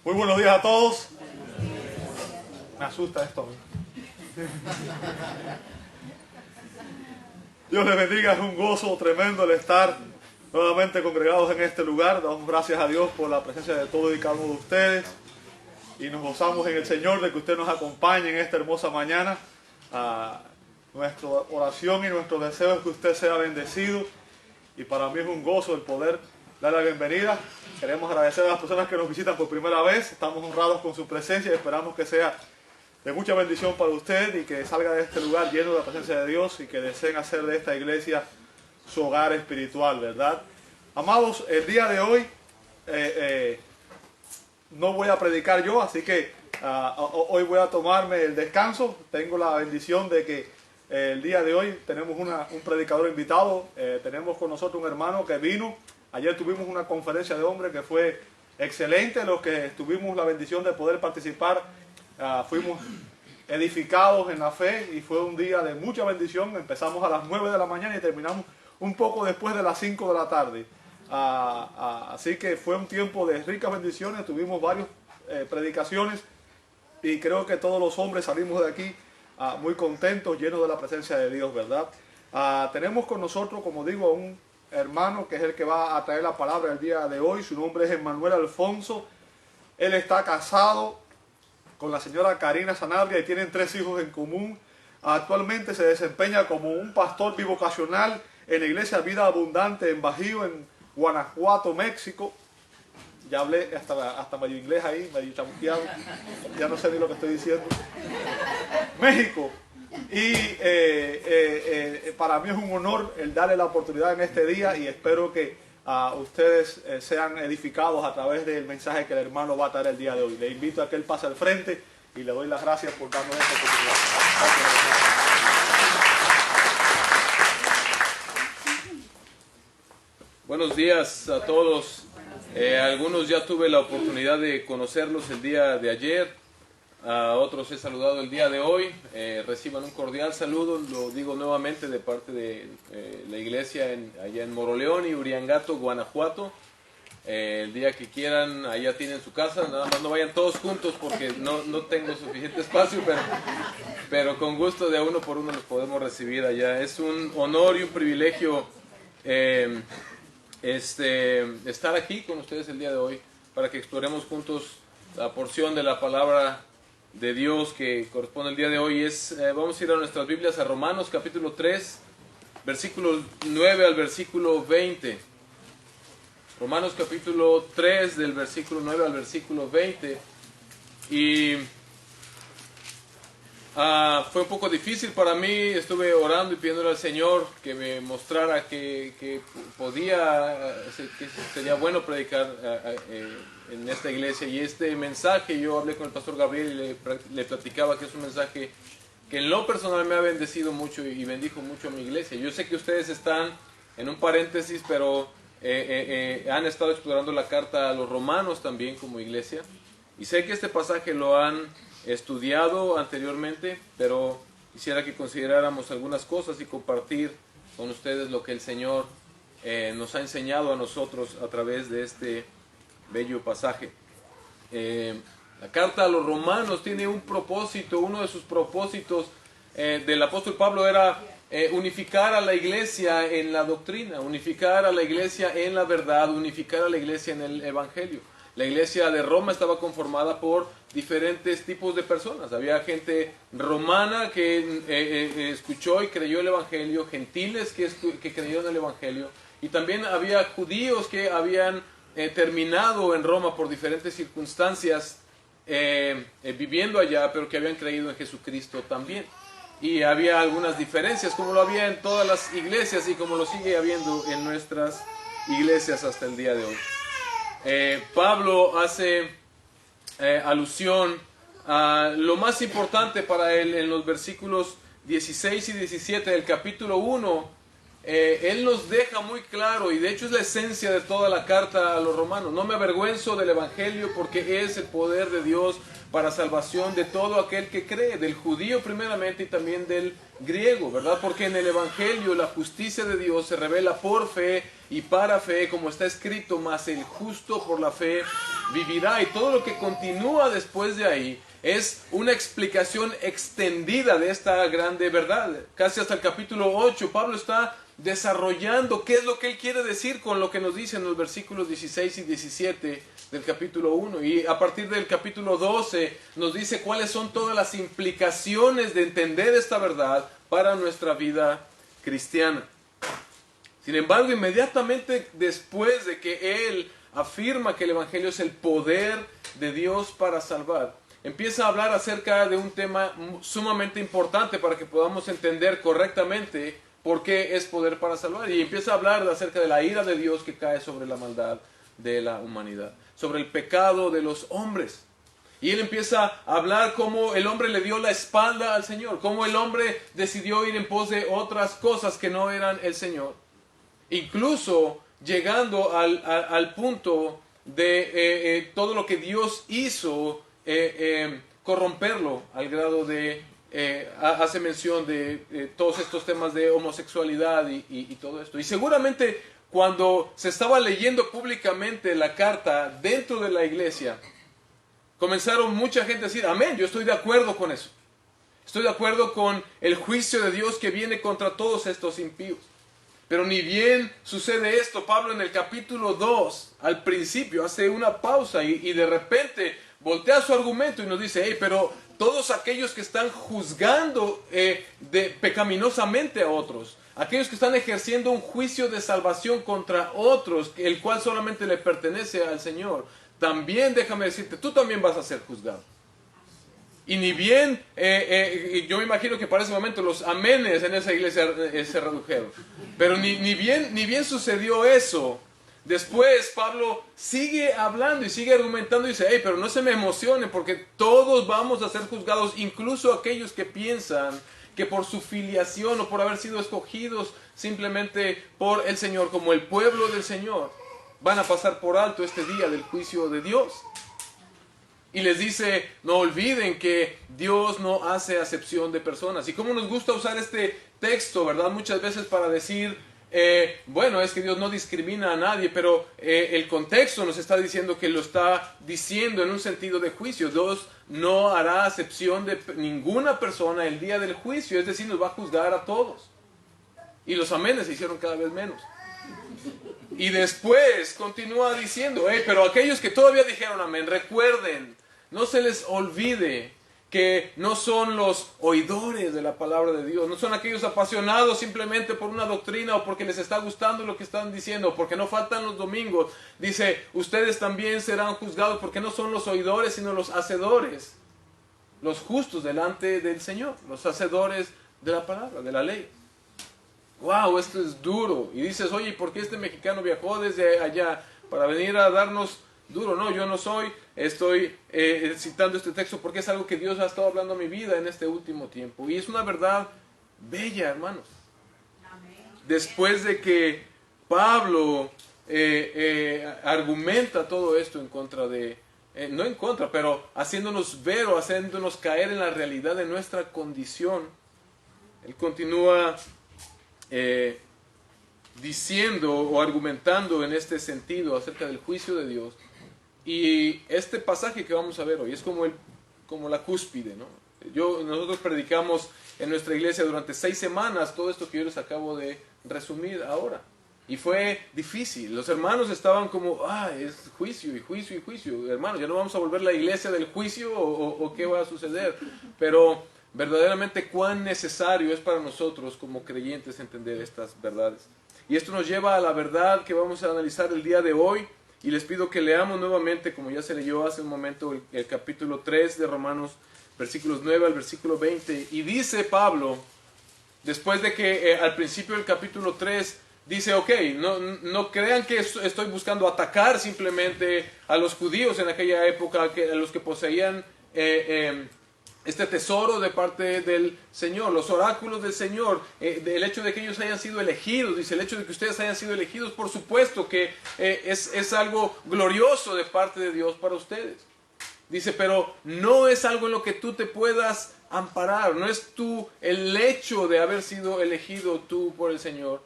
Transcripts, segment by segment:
Muy buenos días a todos. Me asusta esto. Dios les bendiga, es un gozo tremendo el estar nuevamente congregados en este lugar. Damos gracias a Dios por la presencia de todos y cada uno de ustedes. Y nos gozamos en el Señor de que usted nos acompañe en esta hermosa mañana. Nuestra oración y nuestro deseo es que usted sea bendecido. Y para mí es un gozo el poder darle la bienvenida. Queremos agradecer a las personas que nos visitan por primera vez. Estamos honrados con su presencia y esperamos que sea de mucha bendición para usted y que salga de este lugar lleno de la presencia de Dios y que deseen hacer de esta iglesia su hogar espiritual, ¿verdad? Amados, el día de hoy no voy a predicar yo, así que hoy voy a tomarme el descanso. Tengo la bendición de que el día de hoy tenemos un predicador invitado. Tenemos con nosotros un hermano que vino. Ayer tuvimos una conferencia de hombres que fue excelente. Los que tuvimos la bendición de poder participar, fuimos edificados en la fe y fue un día de mucha bendición. Empezamos a las 9 de la mañana y terminamos un poco después de las 5 de la tarde. Así que fue un tiempo de ricas bendiciones. Tuvimos varias predicaciones y creo que todos los hombres salimos de aquí muy contentos, llenos de la presencia de Dios, ¿verdad? Tenemos con nosotros, como digo, un hermano que es el que va a traer la palabra el día de hoy. Su nombre es Emmanuel Alfonso. Él está casado con la señora Karina Sanabria y tienen 3 hijos en común. Actualmente se desempeña como un pastor bivocacional en la iglesia Vida Abundante en Bajío, en Guanajuato, México. Ya hablé hasta medio inglés ahí, medio chamuqueado. Ya no sé ni lo que estoy diciendo. México. Y para mí es un honor el darle la oportunidad en este día y espero que ustedes sean edificados a través del mensaje que el hermano va a traer el día de hoy. Le invito a que él pase al frente y le doy las gracias por darnos esta oportunidad. Buenos días a todos. Algunos ya tuve la oportunidad de conocerlos el día de ayer. A otros he saludado el día de hoy. Reciban un cordial saludo, lo digo nuevamente, de parte de la iglesia allá en Moroleón y Uriangato, Guanajuato. El día que quieran, allá tienen su casa. Nada más no vayan todos juntos porque no tengo suficiente espacio, pero con gusto de uno por uno los podemos recibir allá. Es un honor y un privilegio estar aquí con ustedes el día de hoy para que exploremos juntos la porción de la palabra de Dios que corresponde el día de hoy. Vamos a ir a nuestras Biblias a Romanos capítulo 3, versículos 9 al versículo 20. Romanos capítulo 3 del versículo 9 al versículo 20. Y fue un poco difícil para mí. Estuve orando y pidiéndole al Señor que me mostrara que sería bueno predicar en esta iglesia. Y este mensaje, yo hablé con el pastor Gabriel y le platicaba que es un mensaje que en lo personal me ha bendecido mucho y bendijo mucho a mi iglesia. Yo sé que ustedes están en un paréntesis, pero han estado explorando la carta a los romanos también como iglesia. Y sé que este pasaje lo han estudiado anteriormente, pero quisiera que consideráramos algunas cosas y compartir con ustedes lo que el Señor nos ha enseñado a nosotros a través de este bello pasaje. La carta a los romanos tiene un propósito. Uno de sus propósitos del apóstol Pablo era unificar a la iglesia en la doctrina, unificar a la iglesia en la verdad, unificar a la iglesia en el evangelio. La iglesia de Roma estaba conformada por diferentes tipos de personas. Había gente romana que escuchó y creyó el evangelio, gentiles que creyeron el evangelio, y también había judíos que habían terminado en Roma por diferentes circunstancias viviendo allá, pero que habían creído en Jesucristo también. Y había algunas diferencias, como lo había en todas las iglesias y como lo sigue habiendo en nuestras iglesias hasta el día de hoy. Pablo hace alusión a lo más importante para él en los versículos 16 y 17 del capítulo 1. Él nos deja muy claro, y de hecho es la esencia de toda la carta a los romanos: no me avergüenzo del evangelio porque es el poder de Dios para salvación de todo aquel que cree, del judío primeramente y también del griego, ¿verdad? Porque en el evangelio la justicia de Dios se revela por fe y para fe, como está escrito: mas el justo por la fe vivirá, y todo lo que continúa después de ahí es una explicación extendida de esta grande verdad. Casi hasta el capítulo 8, Pablo está desarrollando qué es lo que él quiere decir con lo que nos dice en los versículos 16 y 17 del capítulo 1. Y a partir del capítulo 12 nos dice cuáles son todas las implicaciones de entender esta verdad para nuestra vida cristiana. Sin embargo, inmediatamente después de que él afirma que el Evangelio es el poder de Dios para salvar, empieza a hablar acerca de un tema sumamente importante para que podamos entender correctamente por qué es poder para salvar. Y empieza a hablar acerca de la ira de Dios que cae sobre la maldad de la humanidad, sobre el pecado de los hombres. Y él empieza a hablar cómo el hombre le dio la espalda al Señor, cómo el hombre decidió ir en pos de otras cosas que no eran el Señor. Incluso llegando al punto de todo lo que Dios hizo, corromperlo al grado de, hace mención de todos estos temas de homosexualidad y todo esto. Y seguramente cuando se estaba leyendo públicamente la carta dentro de la iglesia, comenzaron mucha gente a decir, amén, yo estoy de acuerdo con eso. Estoy de acuerdo con el juicio de Dios que viene contra todos estos impíos. Pero ni bien sucede esto, Pablo en el capítulo 2, al principio, hace una pausa y de repente voltea su argumento y nos dice, hey, pero todos aquellos que están juzgando pecaminosamente a otros, aquellos que están ejerciendo un juicio de salvación contra otros, el cual solamente le pertenece al Señor, también déjame decirte, tú también vas a ser juzgado. Y ni bien, yo me imagino que para ese momento los amenes en esa iglesia se redujeron. Pero ni bien sucedió eso. Después Pablo sigue hablando y sigue argumentando y dice, hey, pero no se me emocionen porque todos vamos a ser juzgados, incluso aquellos que piensan que por su filiación o por haber sido escogidos simplemente por el Señor, como el pueblo del Señor, van a pasar por alto este día del juicio de Dios. Y les dice, no olviden que Dios no hace acepción de personas. Y cómo nos gusta usar este texto, ¿verdad? Muchas veces para decir, bueno, es que Dios no discrimina a nadie, pero el contexto nos está diciendo que lo está diciendo en un sentido de juicio. Dios no hará acepción de ninguna persona el día del juicio, es decir, nos va a juzgar a todos. Y los amenes se hicieron cada vez menos. Y después continúa diciendo, pero aquellos que todavía dijeron amén, recuerden, no se les olvide que no son los oidores de la palabra de Dios, no son aquellos apasionados simplemente por una doctrina o porque les está gustando lo que están diciendo, porque no faltan los domingos. Dice, ustedes también serán juzgados porque no son los oidores, sino los hacedores, los justos delante del Señor, los hacedores de la palabra, de la ley. Wow, esto es duro. Y dices, oye, ¿por qué este mexicano viajó desde allá para venir a darnos duro? No, yo no estoy citando este texto porque es algo que Dios ha estado hablando a mi vida en este último tiempo. Y es una verdad bella, hermanos. Después de que Pablo argumenta todo esto en contra de, no en contra, pero haciéndonos ver o haciéndonos caer en la realidad de nuestra condición, él continúa diciendo o argumentando en este sentido acerca del juicio de Dios. Y este pasaje que vamos a ver hoy es como la cúspide, ¿no? Nosotros predicamos en nuestra iglesia durante 6 semanas todo esto que yo les acabo de resumir ahora. Y fue difícil. Los hermanos estaban como, es juicio y juicio y juicio. Hermanos, ya no vamos a volver la iglesia del juicio o qué va a suceder. Pero verdaderamente cuán necesario es para nosotros como creyentes entender estas verdades. Y esto nos lleva a la verdad que vamos a analizar el día de hoy. Y les pido que leamos nuevamente, como ya se leyó hace un momento, el capítulo 3 de Romanos, versículos 9 al versículo 20. Y dice Pablo, después de que al principio del capítulo 3 dice, ok, no crean que estoy buscando atacar simplemente a los judíos en aquella época, a los que poseían este tesoro de parte del Señor, los oráculos del Señor, el hecho de que ellos hayan sido elegidos, dice, el hecho de que ustedes hayan sido elegidos, por supuesto que es algo glorioso de parte de Dios para ustedes. Dice, pero no es algo en lo que tú te puedas amparar, no es tú el hecho de haber sido elegido tú por el Señor,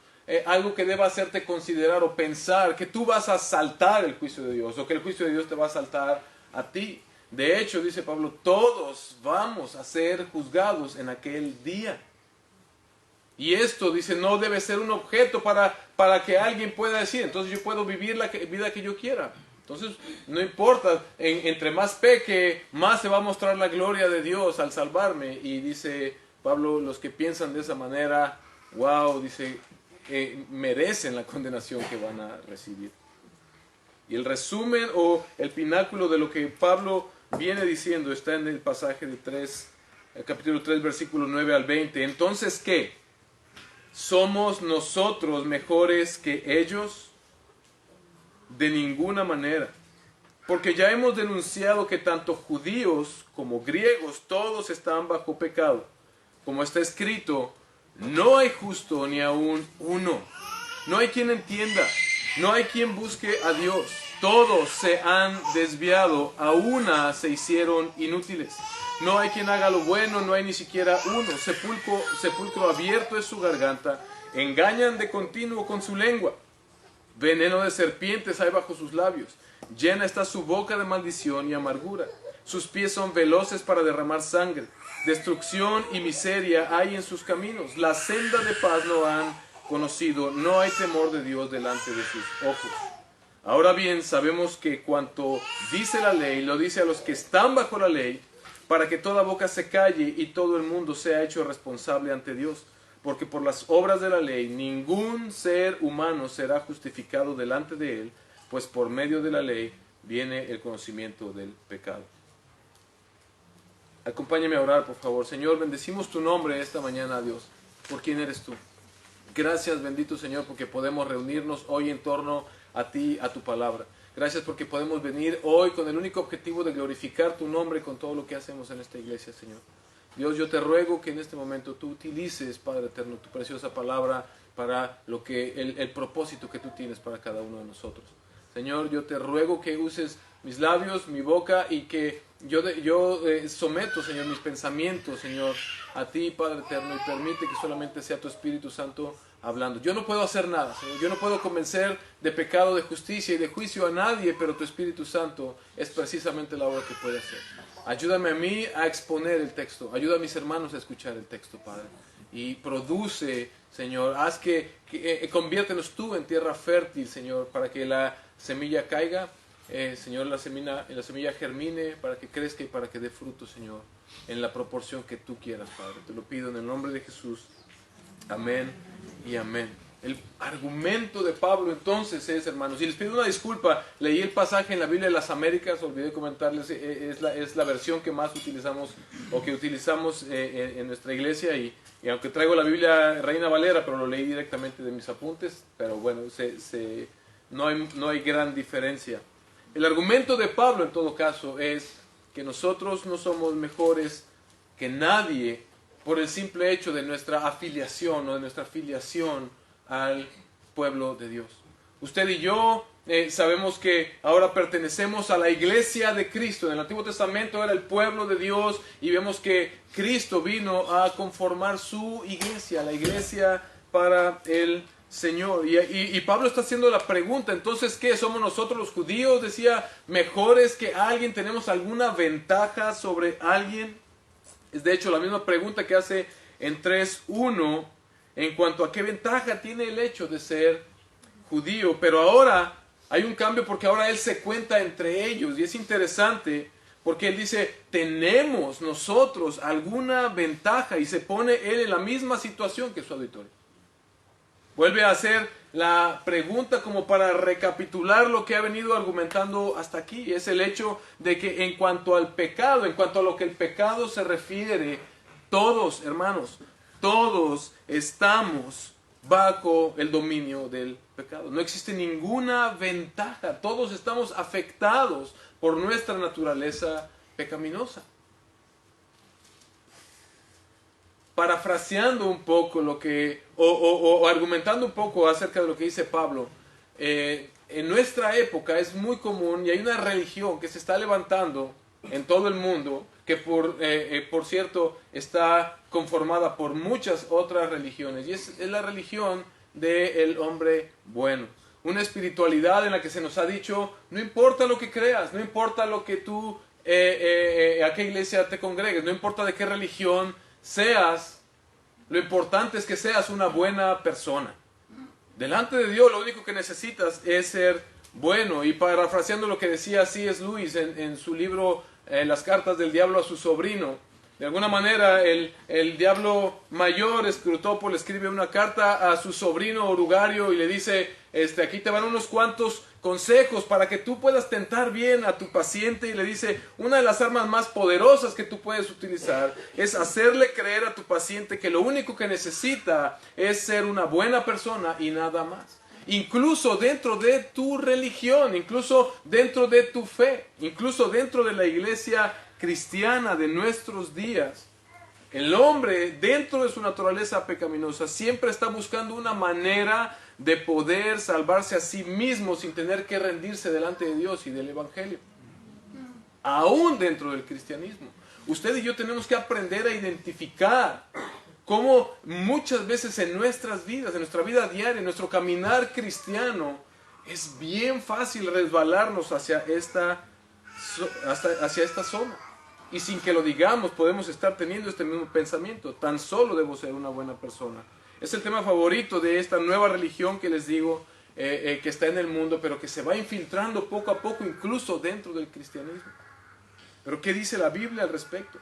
algo que deba hacerte considerar o pensar que tú vas a saltar el juicio de Dios o que el juicio de Dios te va a saltar a ti. De hecho, dice Pablo, todos vamos a ser juzgados en aquel día. Y esto, dice, no debe ser un objeto para que alguien pueda decir, entonces yo puedo vivir la vida que yo quiera. Entonces, no importa, entre más peque, más se va a mostrar la gloria de Dios al salvarme. Y dice Pablo, los que piensan de esa manera, wow, dice, merecen la condenación que van a recibir. Y el resumen o el pináculo de lo que Pablo viene diciendo está en el pasaje de capítulo 3, versículo 9 al 20. Entonces, ¿qué? ¿Somos nosotros mejores que ellos? De ninguna manera. Porque ya hemos denunciado que tanto judíos como griegos todos están bajo pecado. Como está escrito, no hay justo ni aún uno. No hay quien entienda. No hay quien busque a Dios. Todos se han desviado. A una se hicieron inútiles. No hay quien haga lo bueno. No hay ni siquiera uno. Sepulcro abierto es su garganta. Engañan de continuo con su lengua. Veneno de serpientes hay bajo sus labios. Llena está su boca de maldición y amargura. Sus pies son veloces para derramar sangre. Destrucción y miseria hay en sus caminos. La senda de paz no han conocido. No hay temor de Dios delante de sus ojos. Ahora bien, sabemos que cuanto dice la ley, lo dice a los que están bajo la ley, para que toda boca se calle y todo el mundo sea hecho responsable ante Dios. Porque por las obras de la ley ningún ser humano será justificado delante de él, pues por medio de la ley viene el conocimiento del pecado. Acompáñame a orar, por favor. Señor, bendecimos tu nombre esta mañana, Dios, por quién eres tú. Gracias, bendito Señor, porque podemos reunirnos hoy en torno a ti, a tu palabra. Gracias porque podemos venir hoy con el único objetivo de glorificar tu nombre con todo lo que hacemos en esta iglesia, Señor. Dios, yo te ruego que en este momento tú utilices, Padre eterno, tu preciosa palabra para lo que el propósito que tú tienes para cada uno de nosotros. Señor, yo te ruego que uses mis labios, mi boca, y que yo someto, Señor, mis pensamientos, Señor, a ti, Padre eterno, y permite que solamente sea tu Espíritu Santo hablando. Yo no puedo hacer nada, Señor. Yo no puedo convencer de pecado, de justicia y de juicio a nadie, pero tu Espíritu Santo es precisamente la obra que puede hacer. Ayúdame a mí a exponer el texto. Ayuda a mis hermanos a escuchar el texto, Padre. Y produce, Señor, haz que conviértenos tú en tierra fértil, Señor, para que la semilla caiga, Señor, la semilla germine, para que crezca y para que dé fruto, Señor, en la proporción que tú quieras, Padre. Te lo pido en el nombre de Jesús. Amén y amén. El argumento de Pablo entonces es, hermanos, y les pido una disculpa, leí el pasaje en la Biblia de las Américas, olvidé comentarles, es la versión que más utilizamos o que utilizamos en nuestra iglesia, y aunque traigo la Biblia Reina Valera, pero lo leí directamente de mis apuntes, pero bueno, no hay gran diferencia. El argumento de Pablo en todo caso es que nosotros no somos mejores que nadie por el simple hecho de nuestra afiliación o de nuestra filiación al pueblo de Dios. Usted y yo sabemos que ahora pertenecemos a la iglesia de Cristo. En el Antiguo Testamento era el pueblo de Dios, y vemos que Cristo vino a conformar su iglesia, la iglesia para el Señor. Y Pablo está haciendo la pregunta, entonces, ¿qué? ¿Somos nosotros los judíos, decía, mejores que alguien? ¿Tenemos alguna ventaja sobre alguien? Es de hecho la misma pregunta que hace en 3:1 en cuanto a qué ventaja tiene el hecho de ser judío. Pero ahora hay un cambio, porque ahora él se cuenta entre ellos, y es interesante porque él dice, ¿tenemos nosotros alguna ventaja? Y se pone él en la misma situación que su auditorio. Vuelve a hacer la pregunta como para recapitular lo que ha venido argumentando hasta aquí. Es el hecho de que en cuanto al pecado, en cuanto a lo que el pecado se refiere, todos, hermanos, todos estamos bajo el dominio del pecado. No existe ninguna ventaja. Todos estamos afectados por nuestra naturaleza pecaminosa. Parafraseando un poco lo que, o argumentando un poco acerca de lo que dice Pablo, en nuestra época es muy común, y hay una religión que se está levantando en todo el mundo, que por cierto está conformada por muchas otras religiones, y es la religión del hombre bueno. Una espiritualidad en la que se nos ha dicho, no importa lo que creas, no importa lo que tú, a qué iglesia te congregues, no importa de qué religión seas, lo importante es que seas una buena persona. Delante de Dios lo único que necesitas es ser bueno. Y parafraseando lo que decía C.S. Lewis en su libro Las cartas del diablo a su sobrino, de alguna manera el diablo mayor, Escrutópolo, escribe una carta a su sobrino Orugario y le dice, aquí te van unos cuantos consejos para que tú puedas tentar bien a tu paciente, y le dice, una de las armas más poderosas que tú puedes utilizar es hacerle creer a tu paciente que lo único que necesita es ser una buena persona y nada más. Incluso dentro de tu religión, incluso dentro de tu fe, incluso dentro de la iglesia cristiana de nuestros días, el hombre dentro de su naturaleza pecaminosa siempre está buscando una manera de poder salvarse a sí mismo sin tener que rendirse delante de Dios y del Evangelio. Aún dentro del cristianismo, usted y yo tenemos que aprender a identificar cómo muchas veces en nuestras vidas, en nuestra vida diaria, en nuestro caminar cristiano, es bien fácil resbalarnos hacia esta zona. Y sin que lo digamos, podemos estar teniendo este mismo pensamiento. Tan solo debo ser una buena persona. Es el tema favorito de esta nueva religión que les digo, que está en el mundo, pero que se va infiltrando poco a poco, incluso dentro del cristianismo. Pero ¿qué dice la Biblia al respecto?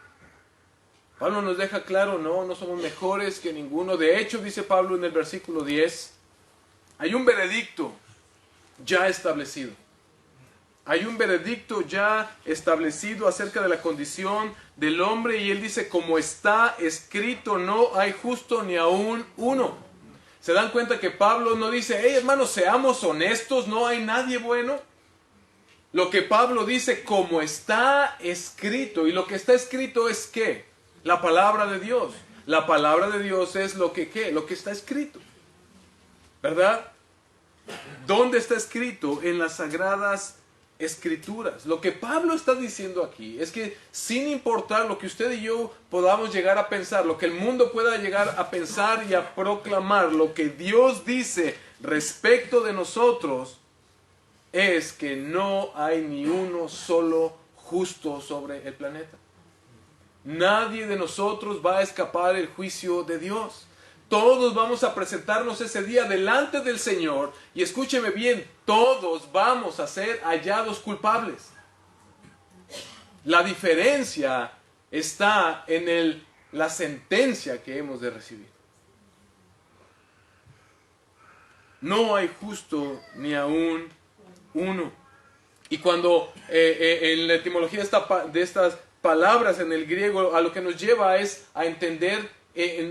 Pablo nos deja claro, no somos mejores que ninguno. De hecho, dice Pablo en el versículo 10, hay un veredicto ya establecido. Hay un veredicto ya establecido acerca de la condición del hombre, y él dice, como está escrito, no hay justo ni aún uno. ¿Se dan cuenta que Pablo no dice, hey hermanos, seamos honestos, no hay nadie bueno? Lo que Pablo dice, como está escrito, y lo que está escrito es ¿qué? La palabra de Dios. La palabra de Dios es lo que ¿qué? Lo que está escrito, ¿verdad? ¿Dónde está escrito? En las Sagradas Escrituras. Lo que Pablo está diciendo aquí es que sin importar lo que usted y yo podamos llegar a pensar, lo que el mundo pueda llegar a pensar y a proclamar, lo que Dios dice respecto de nosotros es que no hay ni uno solo justo sobre el planeta. Nadie de nosotros va a escapar el juicio de Dios. Todos vamos a presentarnos ese día delante del Señor, y escúcheme bien, todos vamos a ser hallados culpables. La diferencia está en la sentencia que hemos de recibir. No hay justo ni aún uno. Y cuando en la etimología de estas palabras en el griego, a lo que nos lleva es a entender,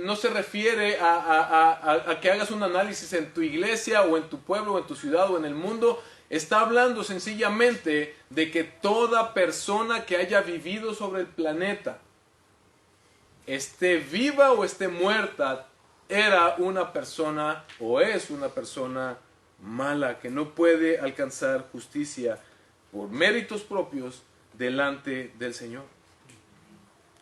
no se refiere a que hagas un análisis en tu iglesia o en tu pueblo o en tu ciudad o en el mundo. Está hablando sencillamente de que toda persona que haya vivido sobre el planeta, esté viva o esté muerta, era una persona o es una persona mala, que no puede alcanzar justicia por méritos propios delante del Señor.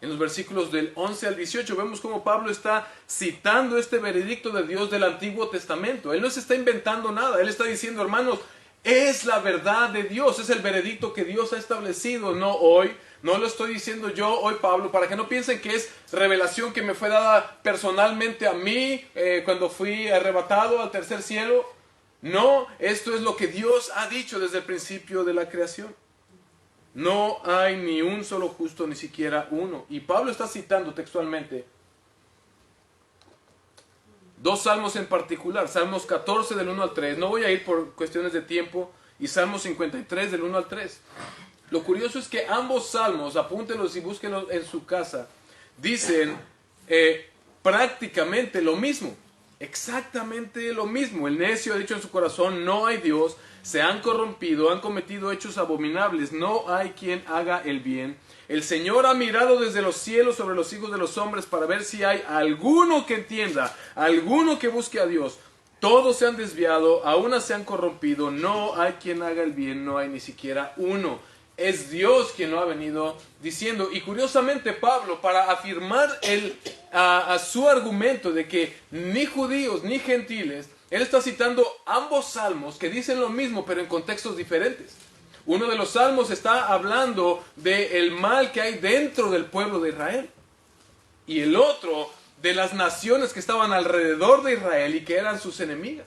En los versículos del 11 al 18 vemos cómo Pablo está citando este veredicto de Dios del Antiguo Testamento. Él no se está inventando nada. Él está diciendo, hermanos, es la verdad de Dios, es el veredicto que Dios ha establecido, no hoy. No lo estoy diciendo yo hoy, Pablo, para que no piensen que es revelación que me fue dada personalmente a mí cuando fui arrebatado al tercer cielo. No, esto es lo que Dios ha dicho desde el principio de la creación. No hay ni un solo justo, ni siquiera uno. Y Pablo está citando textualmente dos salmos en particular, Salmos 14 del 1 al 3. No voy a ir por cuestiones de tiempo, y Salmos 53 del 1 al 3. Lo curioso es que ambos salmos, apúntenlos y búsquenlos en su casa, dicen prácticamente lo mismo. Exactamente lo mismo. El necio ha dicho en su corazón, no hay Dios. Se han corrompido, han cometido hechos abominables, no hay quien haga el bien. El Señor ha mirado desde los cielos sobre los hijos de los hombres para ver si hay alguno que entienda, alguno que busque a Dios. Todos se han desviado, a una se han corrompido, no hay quien haga el bien, no hay ni siquiera uno. Es Dios quien lo ha venido diciendo. Y curiosamente Pablo, para afirmar a su argumento de que ni judíos ni gentiles Él está citando ambos salmos que dicen lo mismo, pero en contextos diferentes. Uno de los salmos está hablando del mal que hay dentro del pueblo de Israel. Y el otro de las naciones que estaban alrededor de Israel y que eran sus enemigas.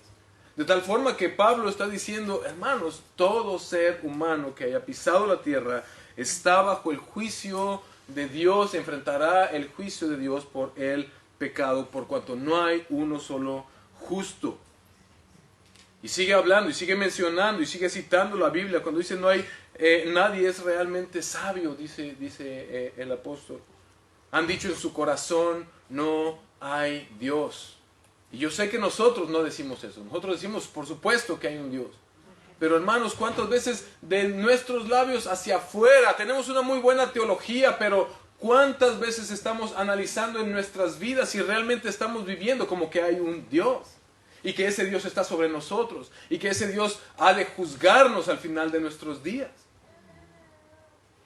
De tal forma que Pablo está diciendo, hermanos, todo ser humano que haya pisado la tierra está bajo el juicio de Dios, enfrentará el juicio de Dios por el pecado, por cuanto no hay uno solo justo. Y sigue hablando, y sigue mencionando, y sigue citando la Biblia, cuando dice no hay, nadie es realmente sabio, dice el apóstol. Han dicho en su corazón, no hay Dios. Y yo sé que nosotros no decimos eso. Nosotros decimos, por supuesto que hay un Dios. Pero hermanos, ¿cuántas veces de nuestros labios hacia afuera tenemos una muy buena teología, pero cuántas veces estamos analizando en nuestras vidas si realmente estamos viviendo como que hay un Dios? Y que ese Dios está sobre nosotros. Y que ese Dios ha de juzgarnos al final de nuestros días.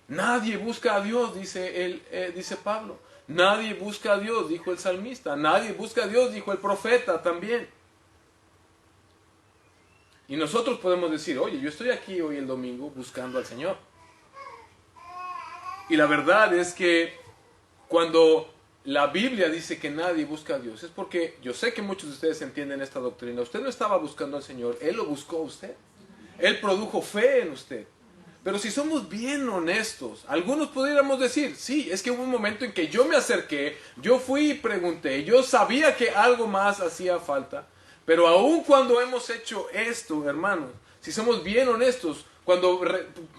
Nadie busca a Dios, dice Pablo. Nadie busca a Dios, dijo el salmista. Nadie busca a Dios, dijo el profeta también. Y nosotros podemos decir, oye, yo estoy aquí hoy el domingo buscando al Señor. Y la verdad es que cuando la Biblia dice que nadie busca a Dios, es porque yo sé que muchos de ustedes entienden esta doctrina. Usted no estaba buscando al Señor, Él lo buscó a usted. Él produjo fe en usted. Pero si somos bien honestos, algunos pudiéramos decir, sí, es que hubo un momento en que yo me acerqué, yo fui y pregunté, yo sabía que algo más hacía falta, pero aun cuando hemos hecho esto, hermanos, si somos bien honestos, cuando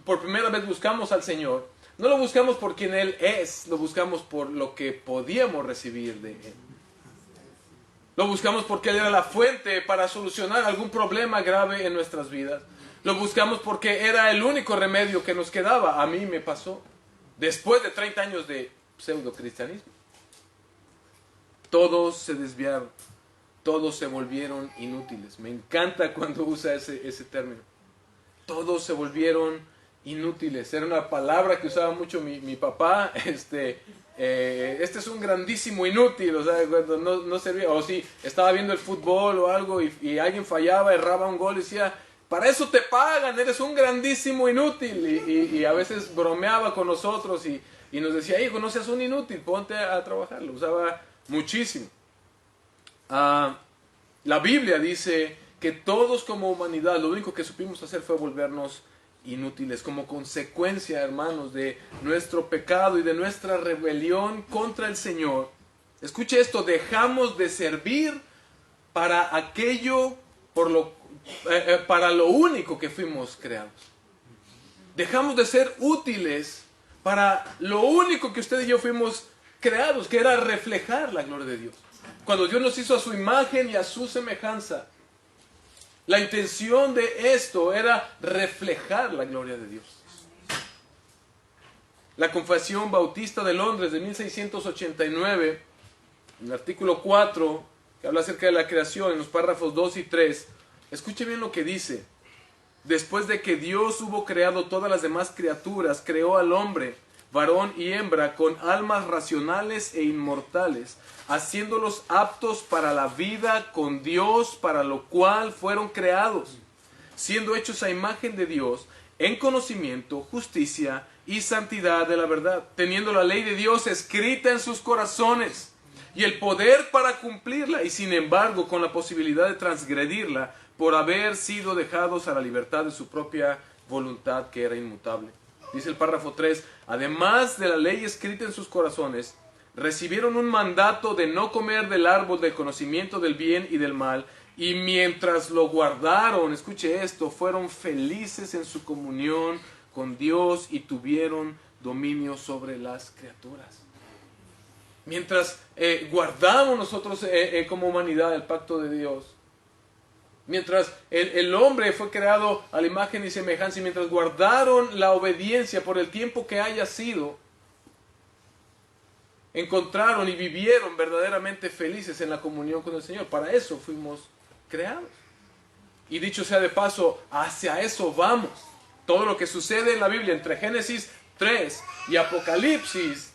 por primera vez buscamos al Señor, no lo buscamos por quien Él es, lo buscamos por lo que podíamos recibir de Él. Lo buscamos porque Él era la fuente para solucionar algún problema grave en nuestras vidas. Lo buscamos porque era el único remedio que nos quedaba. A mí me pasó. Después de 30 años de pseudo-cristianismo. Todos se desviaron. Todos se volvieron inútiles. Me encanta cuando usa ese término. Todos se volvieron inútiles. Era una palabra que usaba mucho mi papá. Este es un grandísimo inútil. O sea, cuando no servía. O si estaba viendo el fútbol o algo y alguien fallaba, erraba un gol y decía... Para eso te pagan, eres un grandísimo inútil. Y a veces bromeaba con nosotros y nos decía, hijo, no seas un inútil, ponte a trabajar. Lo usaba muchísimo. La Biblia dice que todos como humanidad, lo único que supimos hacer fue volvernos inútiles. Como consecuencia, hermanos, de nuestro pecado y de nuestra rebelión contra el Señor. Escuche esto, dejamos de servir para aquello para lo único que fuimos creados. Dejamos de ser útiles para lo único que usted y yo fuimos creados, que era reflejar la gloria de Dios. Cuando Dios nos hizo a su imagen y a su semejanza, la intención de esto era reflejar la gloria de Dios. La Confesión Bautista de Londres de 1689, en el artículo 4, que habla acerca de la creación, en los párrafos 2 y 3, escuche bien lo que dice. Después de que Dios hubo creado todas las demás criaturas, creó al hombre, varón y hembra, con almas racionales e inmortales, haciéndolos aptos para la vida con Dios, para lo cual fueron creados, siendo hechos a imagen de Dios, en conocimiento, justicia y santidad de la verdad, teniendo la ley de Dios escrita en sus corazones, y el poder para cumplirla, y sin embargo con la posibilidad de transgredirla, por haber sido dejados a la libertad de su propia voluntad, que era inmutable. Dice el párrafo 3, además de la ley escrita en sus corazones, recibieron un mandato de no comer del árbol del conocimiento del bien y del mal, y mientras lo guardaron, escuche esto, fueron felices en su comunión con Dios y tuvieron dominio sobre las criaturas. Mientras guardamos nosotros como humanidad el pacto de Dios, mientras el hombre fue creado a la imagen y semejanza, y mientras guardaron la obediencia por el tiempo que haya sido, encontraron y vivieron verdaderamente felices en la comunión con el Señor. Para eso fuimos creados. Y dicho sea de paso, hacia eso vamos. Todo lo que sucede en la Biblia entre Génesis 3 y Apocalipsis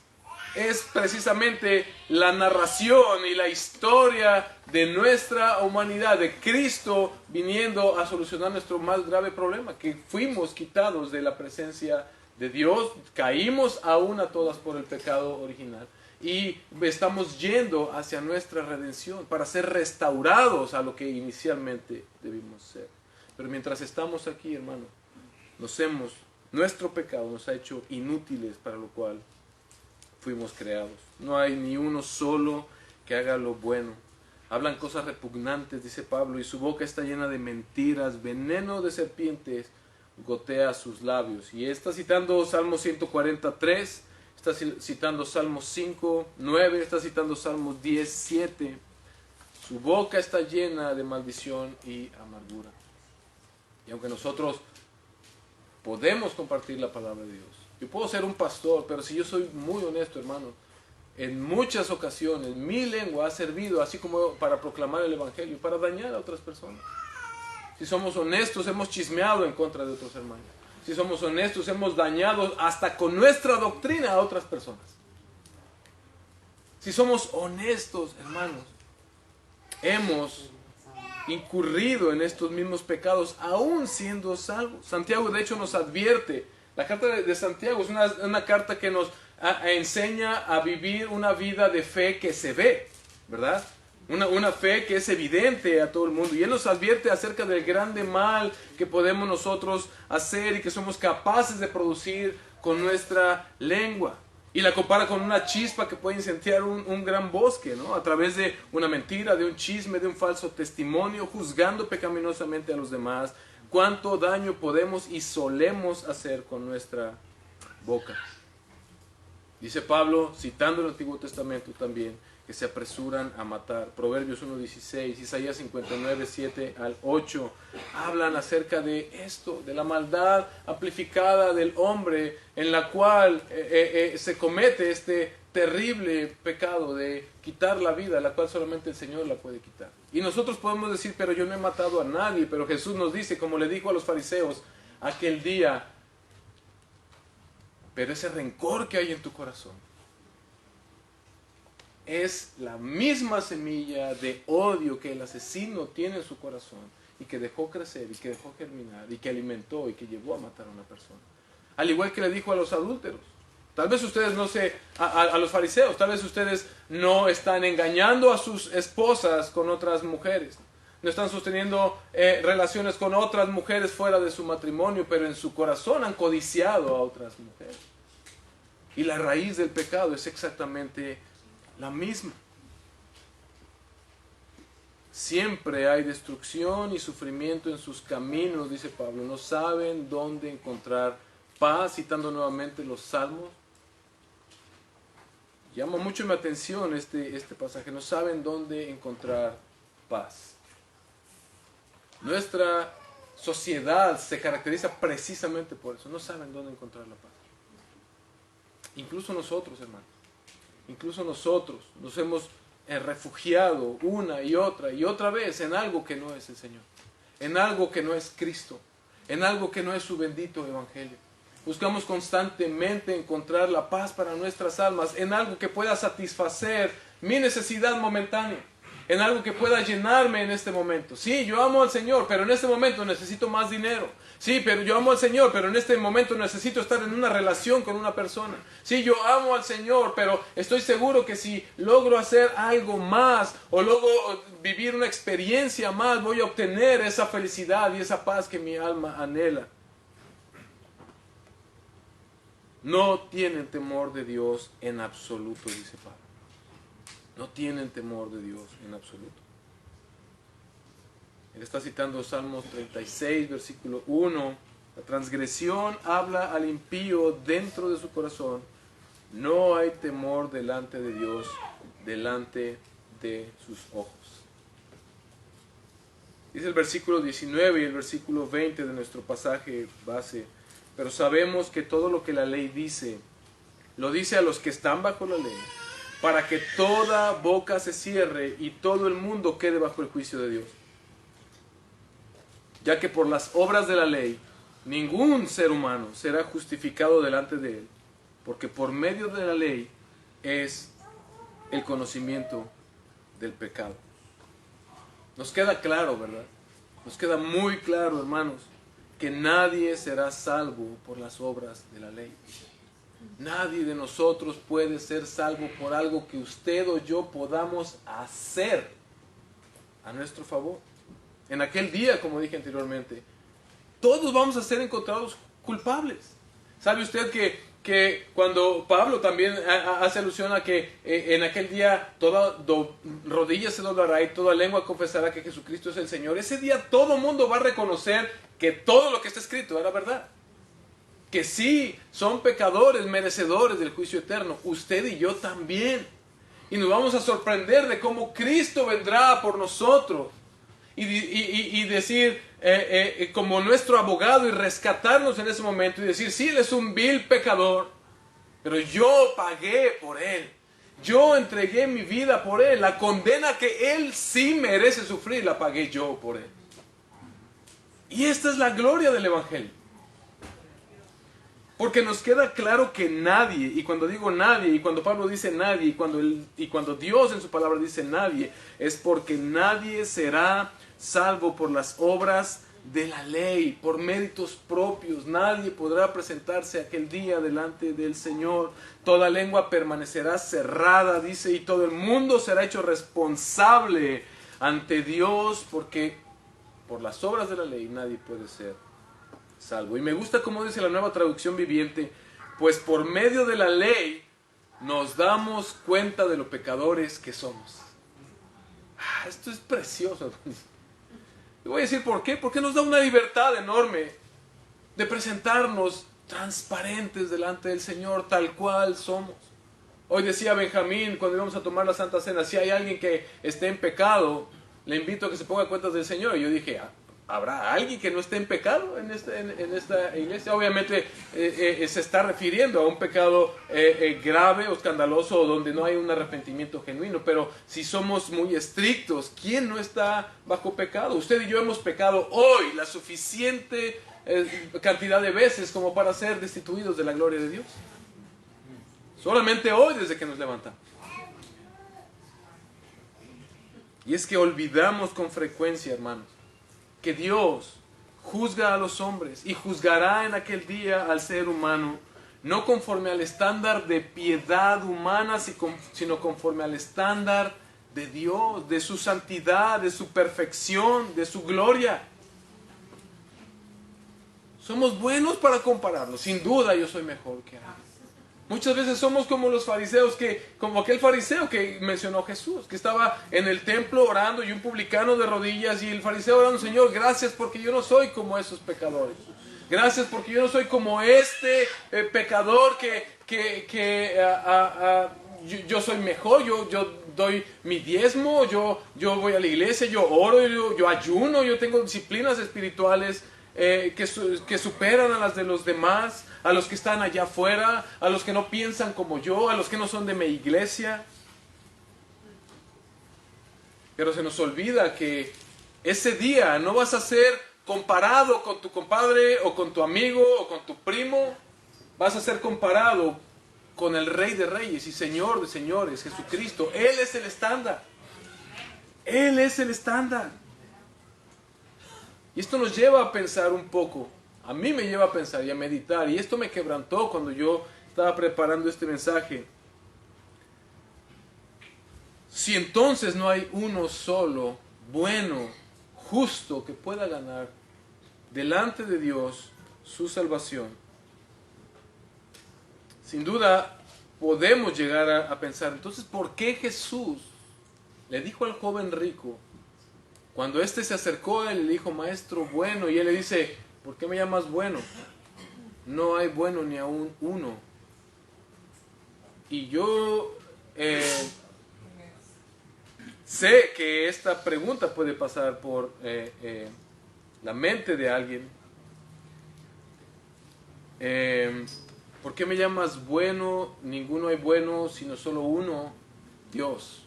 es precisamente la narración y la historia de nuestra humanidad, de Cristo viniendo a solucionar nuestro más grave problema, que fuimos quitados de la presencia de Dios, caímos aún a todas por el pecado original y estamos yendo hacia nuestra redención para ser restaurados a lo que inicialmente debimos ser. Pero mientras estamos aquí, hermano, nuestro pecado nos ha hecho inútiles para lo cual fuimos creados. No hay ni uno solo que haga lo bueno. Hablan cosas repugnantes, dice Pablo, y su boca está llena de mentiras, veneno de serpientes gotea sus labios. Y está citando Salmo 143, está citando Salmos 5, 9, está citando Salmos 10, 7. Su boca está llena de maldición y amargura. Y aunque nosotros podemos compartir la palabra de Dios, yo puedo ser un pastor, pero si yo soy muy honesto, hermano, en muchas ocasiones mi lengua ha servido así como para proclamar el evangelio, para dañar a otras personas. Si somos honestos, hemos chismeado en contra de otros hermanos. Si somos honestos, hemos dañado hasta con nuestra doctrina a otras personas. Si somos honestos, hermanos, hemos incurrido en estos mismos pecados aún siendo salvos. Santiago de hecho nos advierte. La carta de Santiago es una carta que nos enseña a vivir una vida de fe que se ve, ¿verdad? Una fe que es evidente a todo el mundo. Y Él nos advierte acerca del grande mal que podemos nosotros hacer y que somos capaces de producir con nuestra lengua. Y la compara con una chispa que puede incendiar un gran bosque, ¿no? A través de una mentira, de un chisme, de un falso testimonio, juzgando pecaminosamente a los demás. Cuánto daño podemos y solemos hacer con nuestra boca. Dice Pablo, citando el Antiguo Testamento también, que se apresuran a matar. Proverbios 1:16, Isaías 59, 7 al 8, hablan acerca de esto, de la maldad amplificada del hombre, en la cual se comete este terrible pecado de quitar la vida, la cual solamente el Señor la puede quitar. Y nosotros podemos decir, pero yo no he matado a nadie, pero Jesús nos dice, como le dijo a los fariseos aquel día, pero ese rencor que hay en tu corazón es la misma semilla de odio que el asesino tiene en su corazón y que dejó crecer y que dejó germinar y que alimentó y que llevó a matar a una persona. Al igual que le dijo a los adúlteros. Tal vez ustedes a los fariseos, tal vez ustedes no están engañando a sus esposas con otras mujeres. No están sosteniendo relaciones con otras mujeres fuera de su matrimonio, pero en su corazón han codiciado a otras mujeres. Y la raíz del pecado es exactamente la misma. Siempre hay destrucción y sufrimiento en sus caminos, dice Pablo. No saben dónde encontrar paz, citando nuevamente los salmos. Llama mucho mi atención este pasaje. No saben dónde encontrar paz. Nuestra sociedad se caracteriza precisamente por eso. No saben dónde encontrar la paz. Incluso nosotros, hermanos. Incluso nosotros nos hemos refugiado una y otra vez en algo que no es el Señor, en algo que no es Cristo, en algo que no es su bendito evangelio. Buscamos constantemente encontrar la paz para nuestras almas en algo que pueda satisfacer mi necesidad momentánea, en algo que pueda llenarme en este momento. Sí, yo amo al Señor, pero en este momento necesito más dinero. Sí, pero yo amo al Señor, pero en este momento necesito estar en una relación con una persona. Sí, yo amo al Señor, pero estoy seguro que si logro hacer algo más o logro vivir una experiencia más, voy a obtener esa felicidad y esa paz que mi alma anhela. No tienen temor de Dios en absoluto, dice Pablo. No tienen temor de Dios en absoluto. Él está citando Salmos 36, versículo 1. La transgresión habla al impío dentro de su corazón. No hay temor delante de Dios, delante de sus ojos. Dice el versículo 19 y el versículo 20 de nuestro pasaje base. Pero sabemos que todo lo que la ley dice, lo dice a los que están bajo la ley, para que toda boca se cierre y todo el mundo quede bajo el juicio de Dios. Ya que por las obras de la ley, ningún ser humano será justificado delante de él, porque por medio de la ley, es el conocimiento del pecado. Nos queda claro, ¿verdad? Nos queda muy claro, hermanos, que nadie será salvo por las obras de la ley. Nadie de nosotros puede ser salvo por algo que usted o yo podamos hacer a nuestro favor. En aquel día, como dije anteriormente, todos vamos a ser encontrados culpables. ¿Sabe usted que cuando Pablo también hace alusión a que en aquel día toda rodilla se doblará y toda lengua confesará que Jesucristo es el Señor? Ese día todo mundo va a reconocer que todo lo que está escrito era verdad. Que sí, son pecadores merecedores del juicio eterno. Usted y yo también. Y nos vamos a sorprender de cómo Cristo vendrá por nosotros. Y decir, como nuestro abogado, y rescatarnos en ese momento y decir, sí, Él es un vil pecador, pero yo pagué por Él. Yo entregué mi vida por Él. La condena que Él sí merece sufrir, la pagué yo por Él. Y esta es la gloria del Evangelio. Porque nos queda claro que nadie, y cuando digo nadie, y cuando Pablo dice nadie, y cuando Dios en su palabra dice nadie, es porque nadie será salvo por las obras de la ley, por méritos propios. Nadie podrá presentarse aquel día delante del Señor. Toda lengua permanecerá cerrada, dice, y todo el mundo será hecho responsable ante Dios, porque por las obras de la ley nadie puede ser salvo. Y me gusta como dice la Nueva Traducción Viviente, pues por medio de la ley nos damos cuenta de lo pecadores que somos. Esto es precioso. Y voy a decir por qué. Porque nos da una libertad enorme de presentarnos transparentes delante del Señor tal cual somos. Hoy decía Benjamín cuando íbamos a tomar la Santa Cena, si hay alguien que esté en pecado, le invito a que se ponga cuentas del Señor. Y yo dije, ¿habrá alguien que no esté en pecado en esta iglesia? Obviamente se está refiriendo a un pecado grave o escandaloso o donde no hay un arrepentimiento genuino. Pero si somos muy estrictos, ¿quién no está bajo pecado? Usted y yo hemos pecado hoy la suficiente cantidad de veces como para ser destituidos de la gloria de Dios. Solamente hoy desde que nos levantamos. Y es que olvidamos con frecuencia, hermanos, que Dios juzga a los hombres y juzgará en aquel día al ser humano, no conforme al estándar de piedad humana, sino conforme al estándar de Dios, de su santidad, de su perfección, de su gloria. Somos buenos para compararnos, sin duda yo soy mejor que alguien. Muchas veces somos como los fariseos, como aquel fariseo que mencionó Jesús, que estaba en el templo orando y un publicano de rodillas y el fariseo orando, Señor, gracias porque yo no soy como esos pecadores. Gracias porque yo no soy como este pecador yo soy mejor, yo doy mi diezmo, yo voy a la iglesia, yo oro, yo ayuno, yo tengo disciplinas espirituales que superan a las de los demás, a los que están allá afuera, a los que no piensan como yo, a los que no son de mi iglesia. Pero se nos olvida que ese día no vas a ser comparado con tu compadre o con tu amigo o con tu primo. Vas a ser comparado con el Rey de Reyes y Señor de Señores, Jesucristo. Él es el estándar. Él es el estándar. Y esto nos lleva a pensar un poco. A mí me lleva a pensar y a meditar. Y esto me quebrantó cuando yo estaba preparando este mensaje. Si entonces no hay uno solo, bueno, justo, que pueda ganar delante de Dios su salvación, sin duda podemos llegar a pensar, entonces, ¿por qué Jesús le dijo al joven rico, cuando éste se acercó a él, le dijo, maestro bueno, y él le dice, ¿por qué me llamas bueno? No hay bueno ni aún uno. Y yo sé que esta pregunta puede pasar por la mente de alguien. ¿Por qué me llamas bueno? Ninguno hay bueno, sino solo uno, Dios.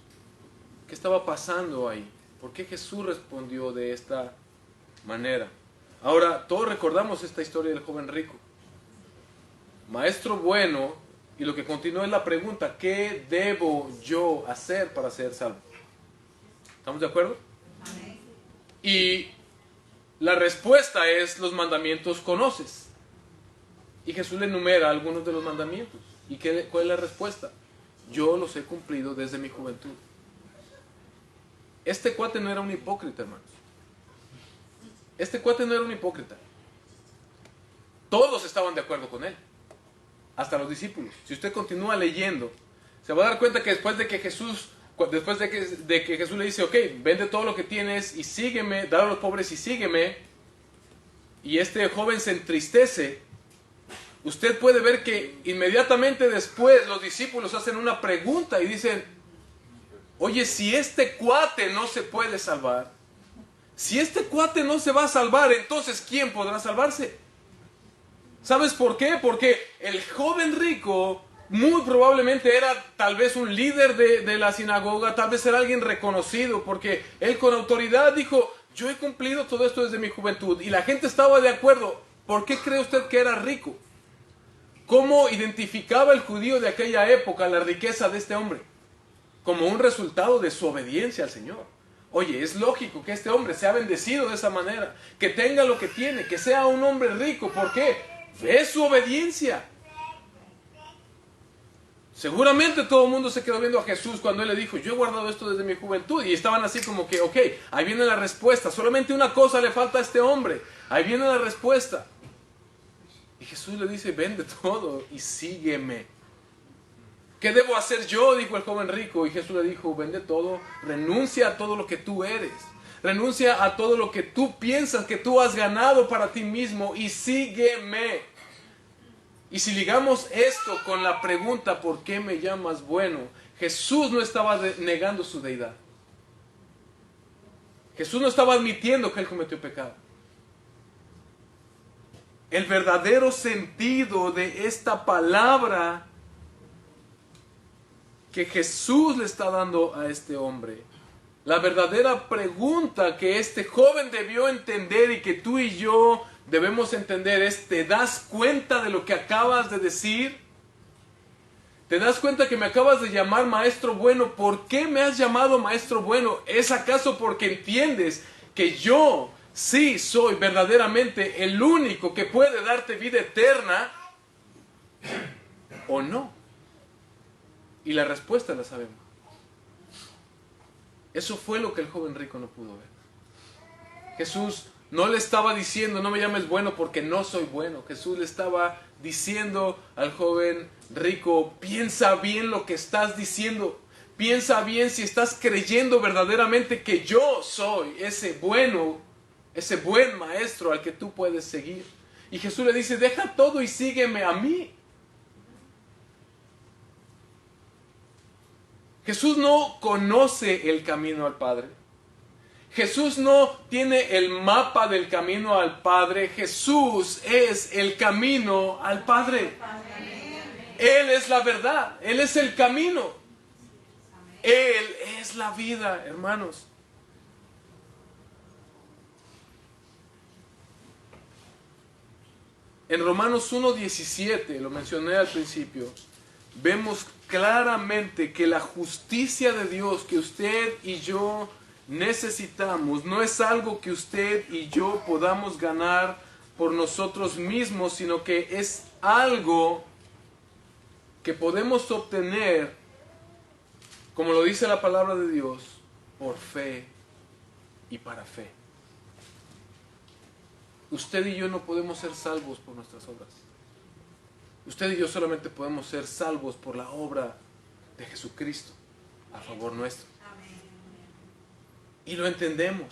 ¿Qué estaba pasando ahí? ¿Por qué Jesús respondió de esta manera? Ahora, todos recordamos esta historia del joven rico. Maestro bueno Y lo que continúa es la pregunta, ¿qué debo yo hacer para ser salvo? ¿Estamos de acuerdo? Y la respuesta es, los mandamientos conoces. Y Jesús le enumera algunos de los mandamientos. ¿Y cuál es la respuesta? Yo los he cumplido desde mi juventud. Este cuate no era un hipócrita, hermanos. Este cuate no era un hipócrita. Todos estaban de acuerdo con él. Hasta los discípulos. Si usted continúa leyendo, se va a dar cuenta que después de que Jesús le dice, ok, vende todo lo que tienes y sígueme, dale a los pobres y sígueme, y este joven se entristece, usted puede ver que inmediatamente después los discípulos hacen una pregunta y dicen, oye, si este cuate no se puede salvar, si este cuate no se va a salvar, entonces ¿quién podrá salvarse? ¿Sabes por qué? Porque el joven rico muy probablemente era tal vez un líder de la sinagoga, tal vez era alguien reconocido, porque él con autoridad dijo, yo he cumplido todo esto desde mi juventud, y la gente estaba de acuerdo. ¿Por qué cree usted que era rico? ¿Cómo identificaba el judío de aquella época la riqueza de este hombre? Como un resultado de su obediencia al Señor. Oye, es lógico que este hombre sea bendecido de esa manera, que tenga lo que tiene, que sea un hombre rico. ¿Por qué? Ve su obediencia. Seguramente todo el mundo se quedó viendo a Jesús cuando él le dijo, yo he guardado esto desde mi juventud, y estaban así como que, ok, ahí viene la respuesta, solamente una cosa le falta a este hombre, ahí viene la respuesta. Y Jesús le dice, vende todo y sígueme. ¿Qué debo hacer yo?, dijo el joven rico. Y Jesús le dijo, vende todo, renuncia a todo lo que tú eres, renuncia a todo lo que tú piensas que tú has ganado para ti mismo y sígueme. Y si ligamos esto con la pregunta, ¿por qué me llamas bueno?, Jesús no estaba negando su deidad. Jesús no estaba admitiendo que él cometió pecado. El verdadero sentido de esta palabra que Jesús le está dando a este hombre, la verdadera pregunta que este joven debió entender y que tú y yo debemos entender es, ¿te das cuenta de lo que acabas de decir? ¿Te das cuenta que me acabas de llamar maestro bueno? ¿Por qué me has llamado maestro bueno? ¿Es acaso porque entiendes que yo sí soy verdaderamente el único que puede darte vida eterna o no? Y la respuesta la sabemos. Eso fue lo que el joven rico no pudo ver. Jesús no le estaba diciendo, no me llames bueno porque no soy bueno. Jesús le estaba diciendo al joven rico, piensa bien lo que estás diciendo. Piensa bien si estás creyendo verdaderamente que yo soy ese bueno, ese buen maestro al que tú puedes seguir. Y Jesús le dice, deja todo y sígueme a mí. Jesús no conoce el camino al Padre. Jesús no tiene el mapa del camino al Padre. Jesús es el camino al Padre. Él es la verdad. Él es el camino. Él es la vida, hermanos. En Romanos 1:17, lo mencioné al principio, vemos claramente que la justicia de Dios que usted y yo necesitamos no es algo que usted y yo podamos ganar por nosotros mismos, sino que es algo que podemos obtener, como lo dice la palabra de Dios, por fe y para fe. Usted y yo no podemos ser salvos por nuestras obras. Usted y yo solamente podemos ser salvos por la obra de Jesucristo a favor nuestro. Y lo entendemos.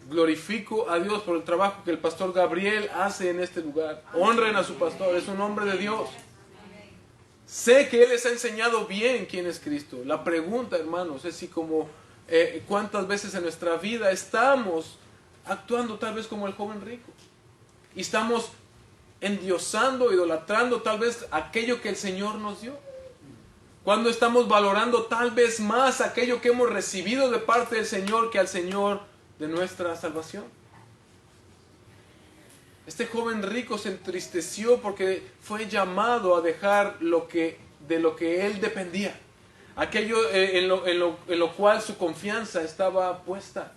Glorifico a Dios por el trabajo que el pastor Gabriel hace en este lugar. Honren a su pastor, es un hombre de Dios. Sé que Él les ha enseñado bien quién es Cristo. La pregunta, hermanos, es si como cuántas veces en nuestra vida estamos actuando tal vez como el joven rico. Y estamos endiosando, idolatrando tal vez aquello que el Señor nos dio. Cuando estamos valorando tal vez más aquello que hemos recibido de parte del Señor que al Señor de nuestra salvación. Este joven rico se entristeció porque fue llamado a dejar de lo que él dependía. Aquello en lo cual su confianza estaba puesta.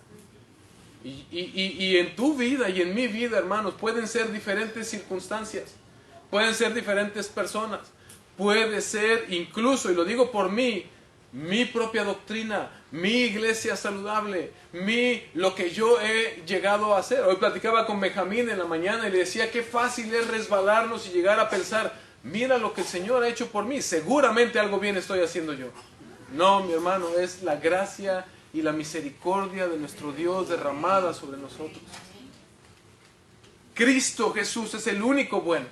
Y en tu vida y en mi vida, hermanos, pueden ser diferentes circunstancias. Pueden ser diferentes personas. Puede ser incluso, y lo digo por mí, mi propia doctrina, mi iglesia saludable, lo que yo he llegado a hacer. Hoy platicaba con Benjamín en la mañana y le decía qué fácil es resbalarnos y llegar a pensar, mira lo que el Señor ha hecho por mí, seguramente algo bien estoy haciendo yo. No, mi hermano, es la gracia y la misericordia de nuestro Dios derramada sobre nosotros. Cristo Jesús es el único bueno,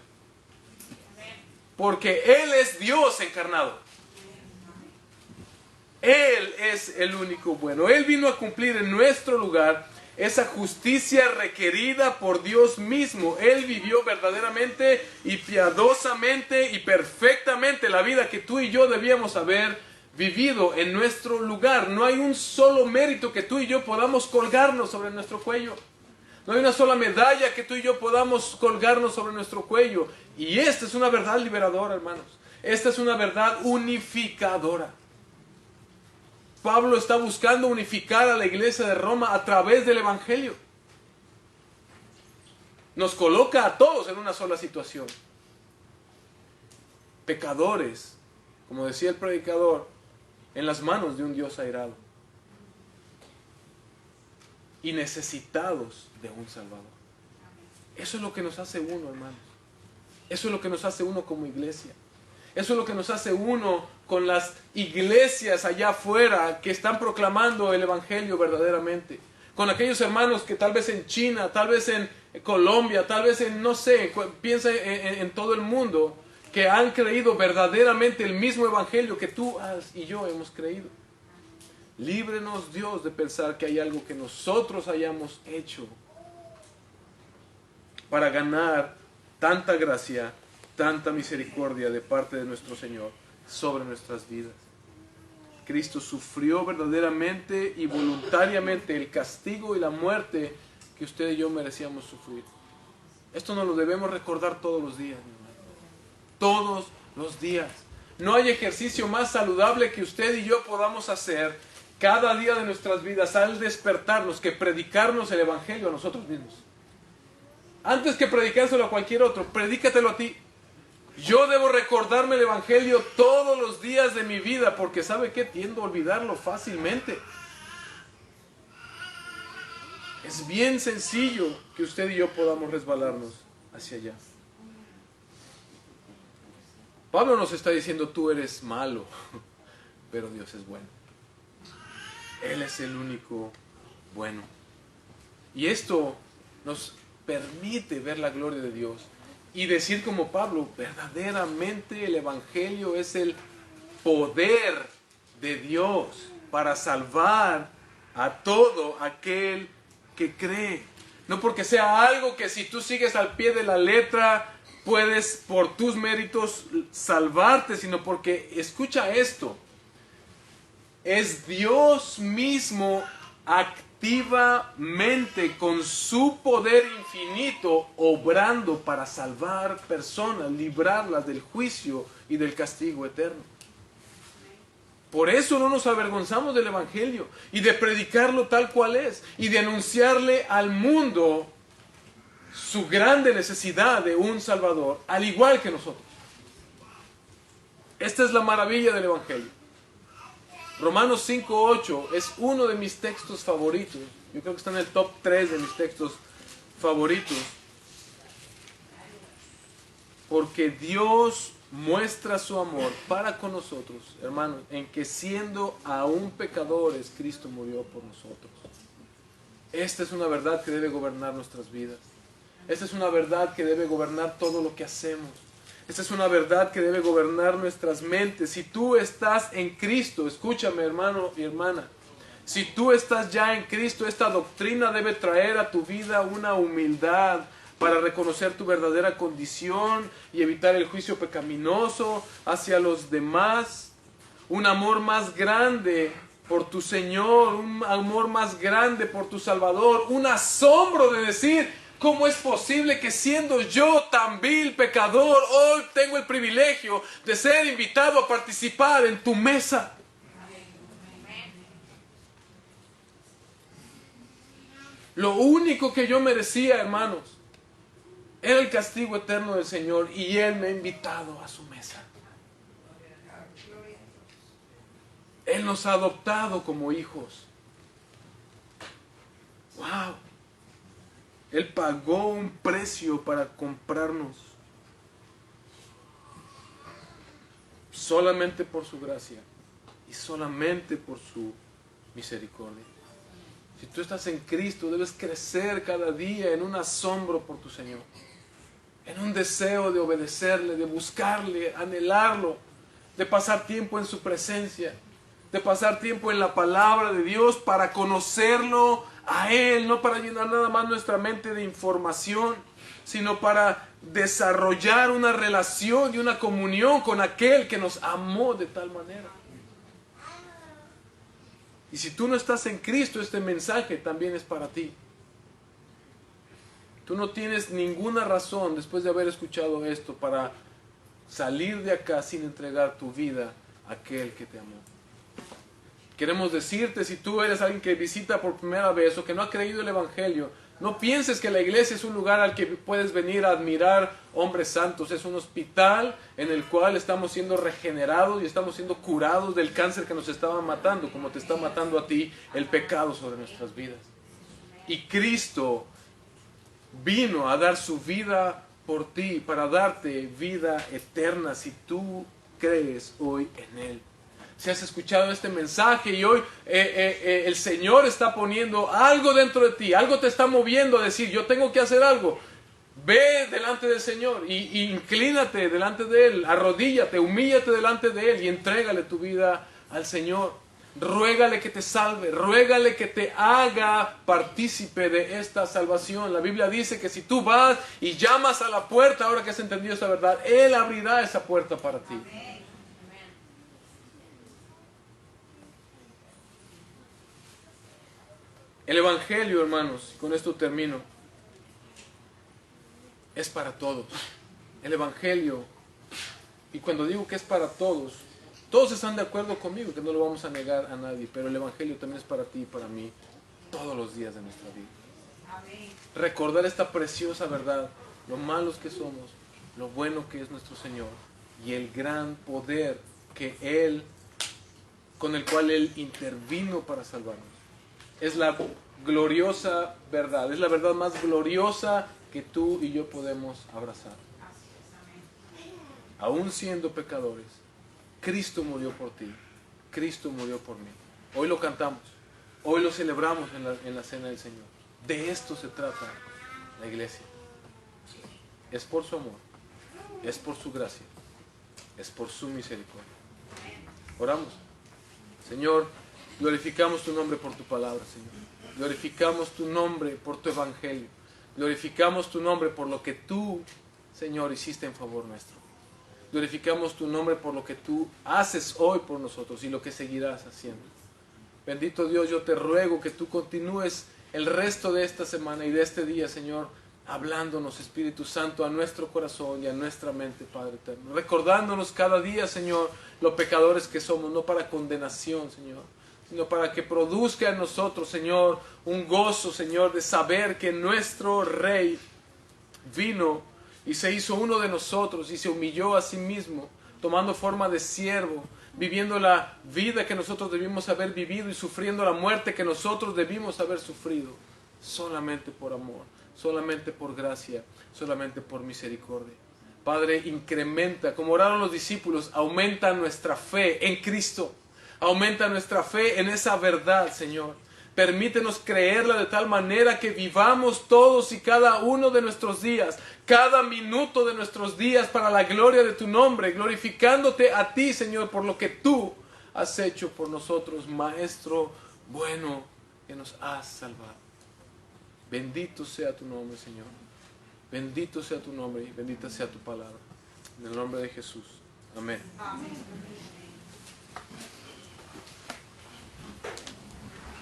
porque Él es Dios encarnado. Él es el único bueno. Él vino a cumplir en nuestro lugar esa justicia requerida por Dios mismo. Él vivió verdaderamente y piadosamente y perfectamente la vida que tú y yo debíamos haber vivido en nuestro lugar. No hay un solo mérito que tú y yo podamos colgarnos sobre nuestro cuello. No hay una sola medalla que tú y yo podamos colgarnos sobre nuestro cuello. Y esta es una verdad liberadora, hermanos. Esta es una verdad unificadora. Pablo está buscando unificar a la iglesia de Roma a través del Evangelio. Nos coloca a todos en una sola situación. Pecadores, como decía el predicador, en las manos de un Dios airado. Y necesitados de un Salvador. Eso es lo que nos hace uno, hermanos. Eso es lo que nos hace uno como iglesia. Eso es lo que nos hace uno con las iglesias allá afuera que están proclamando el Evangelio verdaderamente. Con aquellos hermanos que tal vez en China, tal vez en Colombia, tal vez en, no sé, piensa en todo el mundo, que han creído verdaderamente el mismo Evangelio que tú y yo hemos creído. Líbrenos, Dios, de pensar que hay algo que nosotros hayamos hecho para ganar tanta gracia, tanta misericordia de parte de nuestro Señor sobre nuestras vidas. Cristo sufrió verdaderamente y voluntariamente el castigo y la muerte que usted y yo merecíamos sufrir. Esto nos lo debemos recordar todos los días, mi hermano. Todos los días. No hay ejercicio más saludable que usted y yo podamos hacer cada día de nuestras vidas al despertarnos que predicarnos el Evangelio a nosotros mismos. Antes que predicárselo a cualquier otro, predícatelo a ti. Yo debo recordarme el Evangelio todos los días de mi vida, porque ¿sabe qué? Tiendo a olvidarlo fácilmente. Es bien sencillo que usted y yo podamos resbalarnos hacia allá. Pablo nos está diciendo, tú eres malo, pero Dios es bueno. Él es el único bueno. Y esto nos permite ver la gloria de Dios. Y decir como Pablo, verdaderamente el Evangelio es el poder de Dios para salvar a todo aquel que cree. No porque sea algo que si tú sigues al pie de la letra puedes por tus méritos salvarte, sino porque, escucha esto, es Dios mismo activamente con su poder infinito obrando para salvar personas, librarlas del juicio y del castigo eterno. Por eso no nos avergonzamos del Evangelio y de predicarlo tal cual es y de anunciarle al mundo su grande necesidad de un Salvador, al igual que nosotros. Esta es la maravilla del Evangelio. Romanos 5:8 es uno de mis textos favoritos. Yo creo que está en el top 3 de mis textos favoritos. Porque Dios muestra su amor para con nosotros, hermanos, en que siendo aún pecadores, Cristo murió por nosotros. Esta es una verdad que debe gobernar nuestras vidas. Esta es una verdad que debe gobernar todo lo que hacemos. Esta es una verdad que debe gobernar nuestras mentes. Si tú estás en Cristo, escúchame, hermano y hermana, si tú estás ya en Cristo, esta doctrina debe traer a tu vida una humildad para reconocer tu verdadera condición y evitar el juicio pecaminoso hacia los demás. Un amor más grande por tu Señor, un amor más grande por tu Salvador, un asombro de decir, ¿Cómo es posible que siendo yo tan vil pecador, hoy tengo el privilegio de ser invitado a participar en tu mesa? Lo único que yo merecía, hermanos, era el castigo eterno del Señor, y Él me ha invitado a su mesa. Él nos ha adoptado como hijos. ¡Wow! Él pagó un precio para comprarnos. Solamente por su gracia y solamente por su misericordia. Si tú estás en Cristo, debes crecer cada día en un asombro por tu Señor, en un deseo de obedecerle, de buscarle, anhelarlo, de pasar tiempo en su presencia, de pasar tiempo en la palabra de Dios para conocerlo a Él, no para llenar nada más nuestra mente de información, sino para desarrollar una relación y una comunión con aquel que nos amó de tal manera. Y si tú no estás en Cristo, este mensaje también es para ti. Tú no tienes ninguna razón, después de haber escuchado esto, para salir de acá sin entregar tu vida a aquel que te amó. Queremos decirte, si tú eres alguien que visita por primera vez o que no ha creído el Evangelio, no pienses que la iglesia es un lugar al que puedes venir a admirar hombres santos. Es un hospital en el cual estamos siendo regenerados y estamos siendo curados del cáncer que nos estaba matando, como te está matando a ti el pecado sobre nuestras vidas. Y Cristo vino a dar su vida por ti, para darte vida eterna si tú crees hoy en Él. Si has escuchado este mensaje y hoy el Señor está poniendo algo dentro de ti, algo te está moviendo a decir, yo tengo que hacer algo, ve delante del Señor y inclínate delante de Él, arrodíllate, humíllate delante de Él y entrégale tu vida al Señor. Ruégale que te salve, ruégale que te haga partícipe de esta salvación. La Biblia dice que si tú vas y llamas a la puerta, ahora que has entendido esta verdad, Él abrirá esa puerta para ti. El Evangelio, hermanos, con esto termino, es para todos. El Evangelio, y cuando digo que es para todos, todos están de acuerdo conmigo, que no lo vamos a negar a nadie, pero el Evangelio también es para ti y para mí, todos los días de nuestra vida. Amén. Recordar esta preciosa verdad, lo malos que somos, lo bueno que es nuestro Señor, y el gran poder que Él, con el cual Él intervino para salvarnos. Es la gloriosa verdad, es la verdad más gloriosa que tú y yo podemos abrazar. Aún siendo pecadores, Cristo murió por ti, Cristo murió por mí. Hoy lo cantamos, hoy lo celebramos en la cena del Señor. De esto se trata la iglesia. Es por su amor, es por su gracia, es por su misericordia. Oramos. Señor, glorificamos tu nombre por tu palabra, Señor. Glorificamos tu nombre por tu evangelio. Glorificamos tu nombre por lo que tú, Señor, hiciste en favor nuestro. Glorificamos tu nombre por lo que tú haces hoy por nosotros y lo que seguirás haciendo. Bendito Dios, yo te ruego que tú continúes el resto de esta semana y de este día, Señor, hablándonos, Espíritu Santo, a nuestro corazón y a nuestra mente, Padre eterno. Recordándonos cada día, Señor, los pecadores que somos, no para condenación, Señor, sino para que produzca en nosotros, Señor, un gozo, Señor, de saber que nuestro Rey vino y se hizo uno de nosotros y se humilló a sí mismo, tomando forma de siervo, viviendo la vida que nosotros debimos haber vivido y sufriendo la muerte que nosotros debimos haber sufrido, solamente por amor, solamente por gracia, solamente por misericordia. Padre, incrementa, como oraron los discípulos, aumenta nuestra fe en Cristo. Aumenta nuestra fe en esa verdad, Señor. Permítenos creerla de tal manera que vivamos todos y cada uno de nuestros días, cada minuto de nuestros días para la gloria de tu nombre, glorificándote a ti, Señor, por lo que tú has hecho por nosotros, Maestro bueno, que nos has salvado. Bendito sea tu nombre, Señor. Bendito sea tu nombre y bendita sea tu palabra. En el nombre de Jesús. Amén. Amén.